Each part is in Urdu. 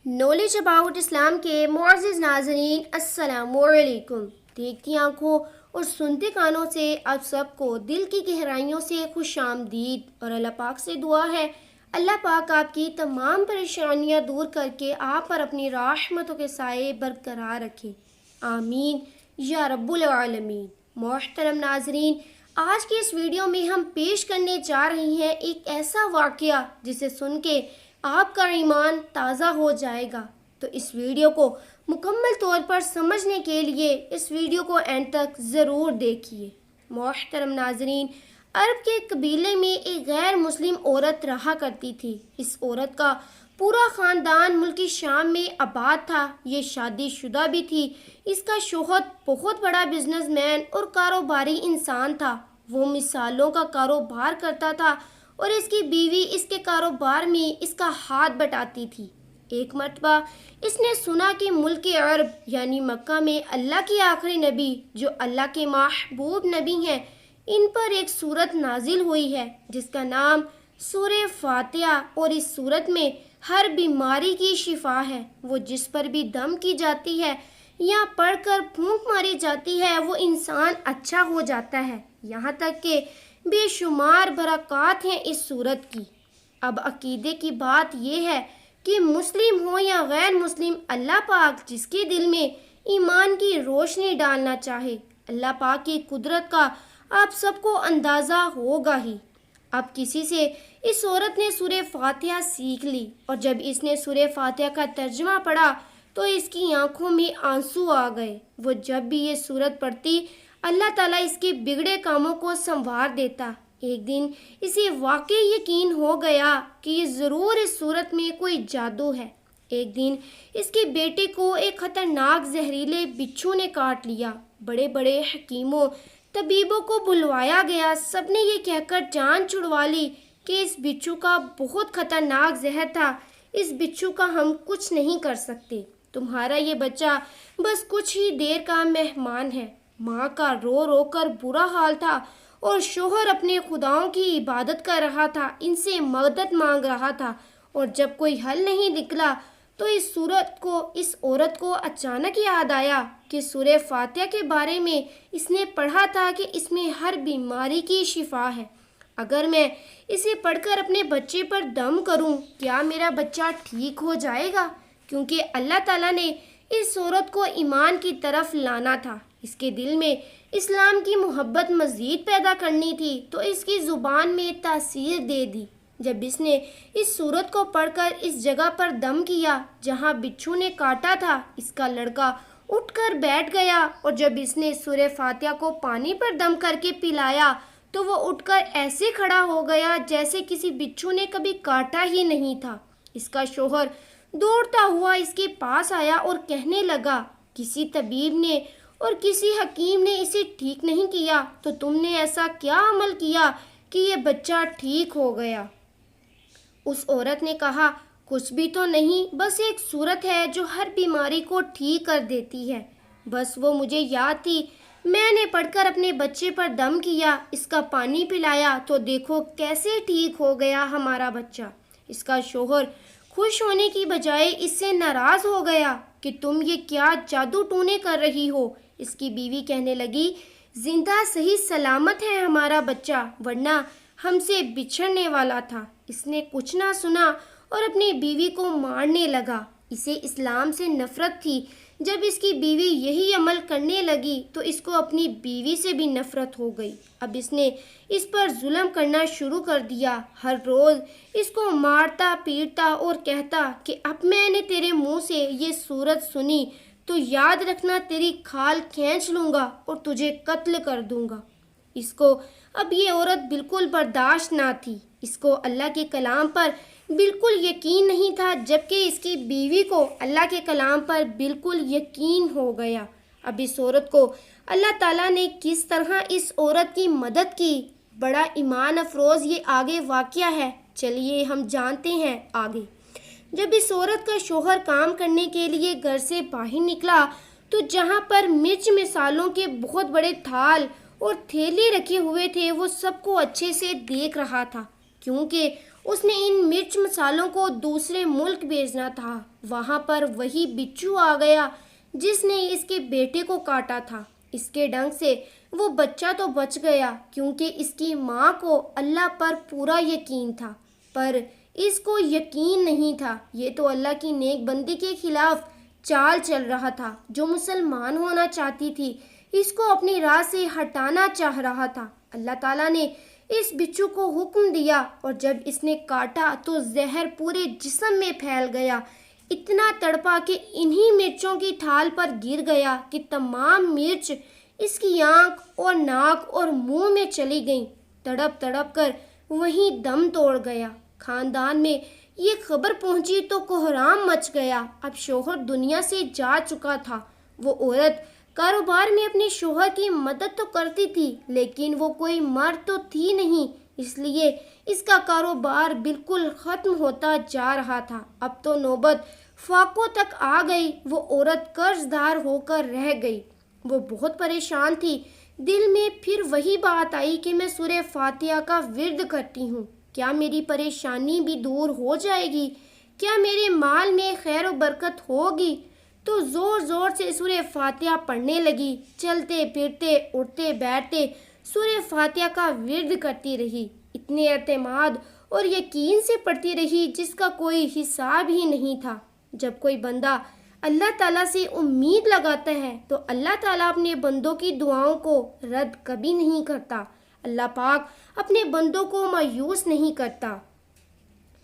نالج اباؤٹ اسلام کے معزز ناظرین السلام علیکم۔ دیکھتی آنکھوں اور سنتے کانوں سے آپ سب کو دل کی گہرائیوں سے خوش آمدید، اور اللہ پاک سے دعا ہے اللہ پاک آپ کی تمام پریشانیاں دور کر کے آپ پر اپنی رحمتوں کے سائے برقرار رکھے، آمین یا رب العالمین۔ محترم ناظرین، آج کی اس ویڈیو میں ہم پیش کرنے جا رہے ہیں ایک ایسا واقعہ جسے سن کے آپ کا ایمان تازہ ہو جائے گا۔ تو اس ویڈیو کو مکمل طور پر سمجھنے کے لیے اس ویڈیو کو اینڈ تک ضرور دیکھیے۔ محترم ناظرین، عرب کے ایک قبیلے میں ایک غیر مسلم عورت رہا کرتی تھی۔ اس عورت کا پورا خاندان ملک شام میں آباد تھا۔ یہ شادی شدہ بھی تھی۔ اس کا شوہر بہت بڑا بزنس مین اور کاروباری انسان تھا۔ وہ مثالوں کا کاروبار کرتا تھا اور اس کی بیوی اس کے کاروبار میں اس کا ہاتھ بٹاتی تھی۔ ایک مرتبہ اس نے سنا کہ ملک عرب یعنی مکہ میں اللہ کے آخری نبی جو اللہ کے محبوب نبی ہیں، ان پر ایک سورت نازل ہوئی ہے جس کا نام سورہ فاتحہ، اور اس سورت میں ہر بیماری کی شفا ہے۔ وہ جس پر بھی دم کی جاتی ہے یا پڑھ کر پھونک ماری جاتی ہے وہ انسان اچھا ہو جاتا ہے، یہاں تک کہ بے شمار برکات ہیں اس سورت کی۔ اب عقیدے کی بات یہ ہے کہ مسلم ہو یا غیر مسلم، اللہ پاک جس کے دل میں ایمان کی روشنی ڈالنا چاہے، اللہ پاک کی قدرت کا آپ سب کو اندازہ ہوگا ہی۔ اب کسی سے اس عورت نے سورہ فاتحہ سیکھ لی، اور جب اس نے سورہ فاتحہ کا ترجمہ پڑھا تو اس کی آنکھوں میں آنسو آ گئے۔ وہ جب بھی یہ سورت پڑھتی اللہ تعالیٰ اس کے بگڑے کاموں کو سنوار دیتا۔ ایک دن اسے واقعی یقین ہو گیا کہ یہ ضرور اس سورت میں کوئی جادو ہے۔ ایک دن اس کے بیٹے کو ایک خطرناک زہریلے بچھو نے کاٹ لیا۔ بڑے بڑے حکیموں طبیبوں کو بلوایا گیا۔ سب نے یہ کہہ کر جان چھڑوا لی کہ اس بچھو کا بہت خطرناک زہر تھا، اس بچھو کا ہم کچھ نہیں کر سکتے، تمہارا یہ بچہ بس کچھ ہی دیر کا مہمان ہے۔ ماں کا رو رو کر برا حال تھا، اور شوہر اپنے خداؤں کی عبادت کر رہا تھا، ان سے مدد مانگ رہا تھا، اور جب کوئی حل نہیں نکلا تو اس عورت کو اچانک یاد آیا کہ سورہ فاتحہ کے بارے میں اس نے پڑھا تھا کہ اس میں ہر بیماری کی شفا ہے۔ اگر میں اسے پڑھ کر اپنے بچے پر دم کروں، کیا میرا بچہ ٹھیک ہو جائے گا؟ کیونکہ اللہ تعالیٰ نے اس عورت کو ایمان کی طرف لانا تھا، اس کے دل میں اسلام کی محبت مزید پیدا کرنی تھی، تو اس کی زبان میں تاثیر دے دی۔ جب اس نے اس سورت کو پڑھ کر اس جگہ پر دم کیا جہاں بچھو نے کاٹا تھا، اس کا لڑکا اٹھ کر بیٹھ گیا، اور جب اس نے سورہ فاتحہ کو پانی پر دم کر کے پلایا تو وہ اٹھ کر ایسے کھڑا ہو گیا جیسے کسی بچھو نے کبھی کاٹا ہی نہیں تھا۔ اس کا شوہر دوڑتا ہوا اس کے پاس آیا اور کہنے لگا، کسی طبیب نے اور کسی حکیم نے اسے ٹھیک نہیں کیا، تو تم نے ایسا کیا عمل کیا کہ یہ بچہ ٹھیک ہو گیا؟ اس عورت نے کہا، کچھ بھی تو نہیں، بس ایک سورت ہے جو ہر بیماری کو ٹھیک کر دیتی ہے، بس وہ مجھے یاد تھی، میں نے پڑھ کر اپنے بچے پر دم کیا، اس کا پانی پلایا، تو دیکھو کیسے ٹھیک ہو گیا ہمارا بچہ۔ اس کا شوہر خوش ہونے کی بجائے اس سے ناراض ہو گیا کہ تم یہ کیا جادو ٹونے کر رہی ہو۔ اس کی بیوی کہنے لگی، زندہ صحیح سلامت ہے ہمارا بچہ، ورنہ ہم سے بچھڑنے والا تھا۔ اس نے کچھ نہ سنا اور اپنی بیوی کو مارنے لگا۔ اسے اسلام سے نفرت تھی۔ جب اس کی بیوی یہی عمل کرنے لگی تو اس کو اپنی بیوی سے بھی نفرت ہو گئی۔ اب اس نے اس پر ظلم کرنا شروع کر دیا، ہر روز اس کو مارتا پیٹتا اور کہتا کہ اب میں نے تیرے منہ سے یہ سورت سنی تو یاد رکھنا، تیری کھال کھینچ لوں گا اور تجھے قتل کر دوں گا۔ اس کو اب یہ عورت بالکل برداشت نہ تھی۔ اس کو اللہ کے کلام پر بالکل یقین نہیں تھا، جبکہ اس کی بیوی کو اللہ کے کلام پر بالکل یقین ہو گیا۔ اب اس عورت کو اللہ تعالیٰ نے کس طرح اس عورت کی مدد کی، بڑا ایمان افروز یہ آگے واقعہ ہے، چلیے ہم جانتے ہیں آگے۔ جب اس عورت کا شوہر کام کرنے کے لیے گھر سے باہر نکلا تو جہاں پر مرچ مسالوں کے بہت بڑے تھال اور تھیلے رکھے ہوئے تھے وہ سب کو اچھے سے دیکھ رہا تھا، کیونکہ اس نے ان مرچ مسالوں کو دوسرے ملک بھیجنا تھا۔ وہاں پر وہی بچھو آ گیا جس نے اس کے بیٹے کو کاٹا تھا۔ اس کے ڈنگ سے وہ بچہ تو بچ گیا کیونکہ اس کی ماں کو اللہ پر پورا یقین تھا، پر اس کو یقین نہیں تھا۔ یہ تو اللہ کی نیک بندی کے خلاف چال چل رہا تھا۔ جو مسلمان ہونا چاہتی تھی اس کو اپنی راہ سے ہٹانا چاہ رہا تھا۔ اللہ تعالیٰ نے اس بچھو کو حکم دیا اور جب اس نے کاٹا تو زہر پورے جسم میں پھیل گیا، اتنا تڑپا کہ انہی مرچوں کی ٹھال پر گر گیا کہ تمام مرچ اس کی آنکھ اور ناک اور منہ میں چلی گئیں۔ تڑپ تڑپ کر وہیں دم توڑ گیا۔ خاندان میں یہ خبر پہنچی تو کوہرام مچ گیا۔ اب شوہر دنیا سے جا چکا تھا۔ وہ عورت کاروبار میں اپنے شوہر کی مدد تو کرتی تھی لیکن وہ کوئی مرد تو تھی نہیں، اس لیے اس کا کاروبار بالکل ختم ہوتا جا رہا تھا۔ اب تو نوبت فاقوں تک آ گئی۔ وہ عورت قرض دار ہو کر رہ گئی۔ وہ بہت پریشان تھی۔ دل میں پھر وہی بات آئی کہ میں سورہ فاتحہ کا ورد کرتی ہوں، کیا میری پریشانی بھی دور ہو جائے گی؟ کیا میرے مال میں خیر و برکت ہوگی؟ تو زور زور سے سورہ فاتحہ پڑھنے لگی۔ چلتے پھرتے اٹھتے بیٹھتے سورہ فاتحہ کا ورد کرتی رہی۔ اتنے اعتماد اور یقین سے پڑھتی رہی جس کا کوئی حساب ہی نہیں تھا۔ جب کوئی بندہ اللہ تعالیٰ سے امید لگاتا ہے تو اللہ تعالیٰ اپنے بندوں کی دعاؤں کو رد کبھی نہیں کرتا۔ اللہ پاک اپنے بندوں کو مایوس نہیں کرتا۔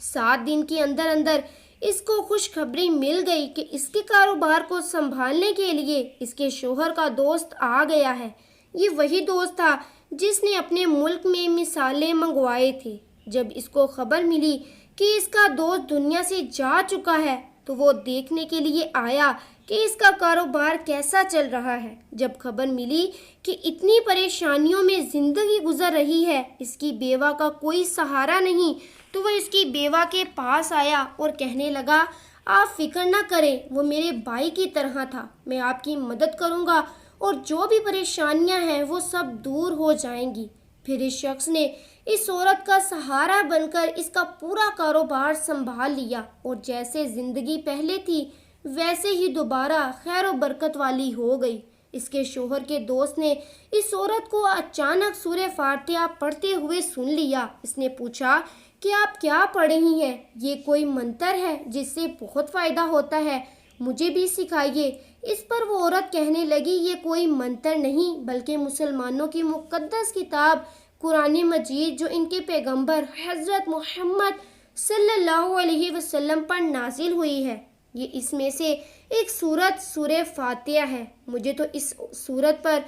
7 دن کے اندر اندر اس کو خوشخبری مل گئی کہ اس کے کاروبار کو سنبھالنے کے لیے اس کے شوہر کا دوست آ گیا ہے۔ یہ وہی دوست تھا جس نے اپنے ملک میں مسالے منگوائے تھے۔ جب اس کو خبر ملی کہ اس کا دوست دنیا سے جا چکا ہے تو وہ دیکھنے کے لیے آیا کہ اس کا کاروبار کیسا چل رہا ہے۔ جب خبر ملی کہ اتنی پریشانیوں میں زندگی گزر رہی ہے، اس کی بیوہ کا کوئی سہارا نہیں، تو وہ اس کی بیوہ کے پاس آیا اور کہنے لگا، آپ فکر نہ کریں، وہ میرے بھائی کی طرح تھا، میں آپ کی مدد کروں گا اور جو بھی پریشانیاں ہیں وہ سب دور ہو جائیں گی۔ پھر اس شخص نے اس عورت کا سہارا بن کر اس کا پورا کاروبار سنبھال لیا اور جیسے زندگی پہلے تھی ویسے ہی دوبارہ خیر و برکت والی ہو گئی۔ اس کے شوہر کے دوست نے اس عورت کو اچانک سورہ فاتحہ پڑھتے ہوئے سن لیا۔ اس نے پوچھا کہ آپ کیا پڑھ رہی ہیں؟ یہ کوئی منتر ہے جس سے بہت فائدہ ہوتا ہے، مجھے بھی سکھائیے۔ اس پر وہ عورت کہنے لگی، یہ کوئی منتر نہیں بلکہ مسلمانوں کی مقدس کتاب قرآن مجید جو ان کے پیغمبر حضرت محمد صلی اللہ علیہ وسلم پر نازل ہوئی ہے، یہ اس میں سے ایک سورت سورہ فاتحہ ہے۔ مجھے تو اس سورت پر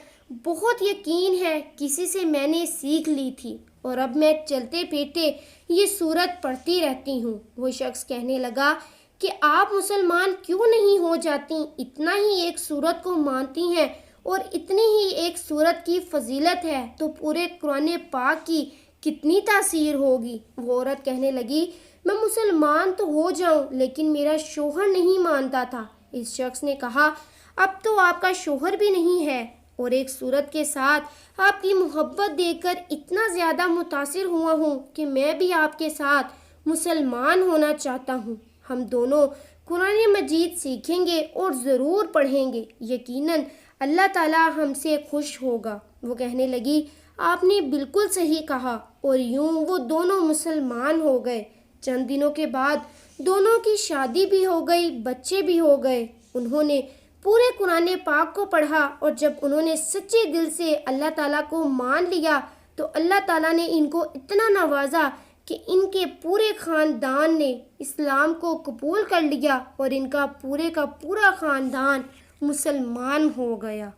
بہت یقین ہے، کسی سے میں نے سیکھ لی تھی اور اب میں چلتے پھرتے یہ سورت پڑھتی رہتی ہوں۔ وہ شخص کہنے لگا کہ آپ مسلمان کیوں نہیں ہو جاتی؟ اتنا ہی ایک سورت کو مانتی ہیں اور اتنی ہی ایک سورت کی فضیلت ہے تو پورے قرآن پاک کی کتنی تاثیر ہوگی۔ وہ عورت کہنے لگی، میں مسلمان تو ہو جاؤں لیکن میرا شوہر نہیں مانتا تھا۔ اس شخص نے کہا، اب تو آپ کا شوہر بھی نہیں ہے اور ایک سورت کے ساتھ آپ کی محبت دیکھ کر اتنا زیادہ متاثر ہوا ہوں کہ میں بھی آپ کے ساتھ مسلمان ہونا چاہتا ہوں۔ ہم دونوں قرآن مجید سیکھیں گے اور ضرور پڑھیں گے، یقیناً اللہ تعالیٰ ہم سے خوش ہوگا۔ وہ کہنے لگی، آپ نے بالکل صحیح کہا، اور یوں وہ دونوں مسلمان ہو گئے۔ چند دنوں کے بعد دونوں کی شادی بھی ہو گئی، بچے بھی ہو گئے۔ انہوں نے پورے قرآن پاک کو پڑھا اور جب انہوں نے سچے دل سے اللہ تعالیٰ کو مان لیا تو اللہ تعالیٰ نے ان کو اتنا نوازا کہ ان کے پورے خاندان نے اسلام کو قبول کر لیا اور ان کا پورا خاندان مسلمان ہو گیا۔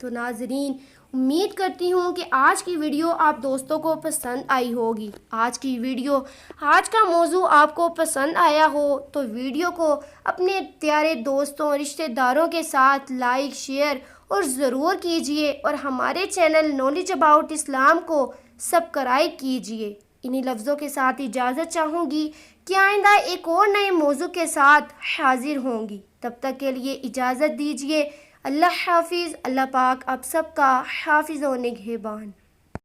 تو ناظرین، امید کرتی ہوں کہ آج کی ویڈیو آپ دوستوں کو پسند آئی ہوگی۔ آج کا موضوع آپ کو پسند آیا ہو تو ویڈیو کو اپنے پیارے دوستوں رشتہ داروں کے ساتھ لائک شیئر اور ضرور کیجئے اور ہمارے چینل نالج اباؤٹ اسلام کو سبسکرائب کیجئے۔ انہی لفظوں کے ساتھ اجازت چاہوں گی کہ آئندہ ایک اور نئے موضوع کے ساتھ حاضر ہوں گی۔ تب تک کے لیے اجازت دیجیے۔ اللہ حافظ۔ اللہ پاک آپ سب کا حافظ و نگہبان۔